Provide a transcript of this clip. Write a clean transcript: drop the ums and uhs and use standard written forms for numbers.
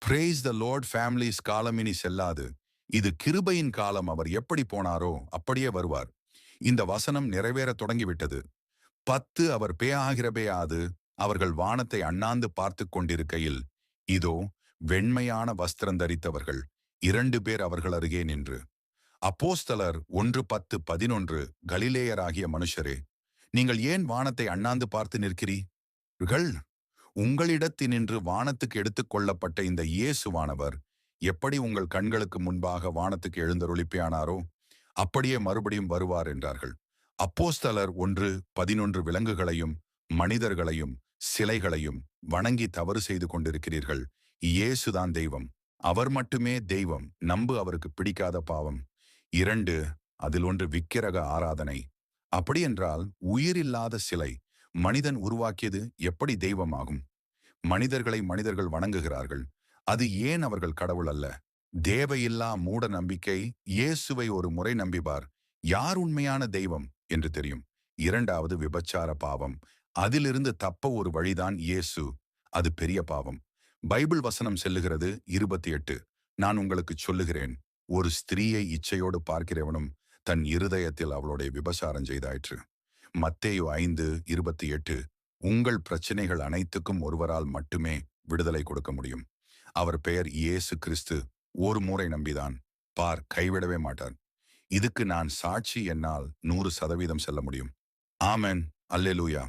Brace த Lord families காலம் இனி செல்லாது. இது கிருபையின் காலம். அவர் எப்படி போனாரோ அப்படியே வருவார். இந்த வசனம் நிறைவேற தொடங்கிவிட்டது. 10 அவர் பேயாகிறபேயாது அவர்கள் வானத்தை அண்ணாந்து பார்த்து கொண்டிருக்கையில், இதோ வெண்மையான வஸ்திரம் தரித்தவர்கள் 2 பேர் அவர்கள் அருகே நின்று, அப்போஸ்தலர் 1:10-11 கலிலேயராகிய மனுஷரே, நீங்கள் ஏன் வானத்தை அண்ணாந்து பார்த்து நிற்கிறீர்கள்? உங்களிடத்தினின்று வானத்துக்கு எடுத்துக் கொள்ளப்பட்ட இந்த இயேசுவானவர் எப்படி உங்கள் கண்களுக்கு முன்பாக வானத்துக்கு எழுந்தருளிப்பேனாரோ அப்படியே மறுபடியும் வருவார் என்றார்கள். அப்போஸ்தலர் 1:11 விலங்குகளையும் மனிதர்களையும் சிலைகளையும் வணங்கி தவறு செய்து கொண்டிருக்கிறீர்கள். இயேசுதான் தெய்வம். அவர் மட்டுமே தெய்வம். நம்பு அவருக்கு பிடிக்காத பாவம். 2 அதில் ஒன்று விக்கிரக ஆராதனை. அப்படியென்றால் உயிரில்லாத சிலை மனிதன் உருவாக்கியது எப்படி தெய்வமாகும்? மனிதர்களை மனிதர்கள் வணங்குகிறார்கள். அது ஏன் அவர்கள் கடவுள் அல்ல? தேவையில்லா மூட நம்பிக்கை. இயேசுவை ஒரு முறை நம்பிபார், யார் உண்மையான தெய்வம் என்று தெரியும். 2வது விபச்சார பாவம். அதிலிருந்து தப்ப ஒரு வழிதான் இயேசு. அது பெரிய பாவம். பைபிள் வசனம் செல்லுகிறது 28. நான் உங்களுக்கு சொல்லுகிறேன், ஒரு ஸ்திரீயை இச்சையோடு பார்க்கிறவனும் தன் இருதயத்தில் அவளுடைய விபசாரம் செய்தாயிற்று. மத்தேயு 5:28. உங்கள் பிரச்சனைகள் அனைத்துக்கும் ஒருவரால் மட்டுமே விடுதலை கொடுக்க முடியும். அவர் பெயர் இயேசு கிறிஸ்து. ஒரு முறை நம்பிதான் பார், கைவிடவே மாட்டார். இதுக்கு நான் சாட்சி. என்னால் 100% செல்ல முடியும். ஆமென். அல்லேலூயா.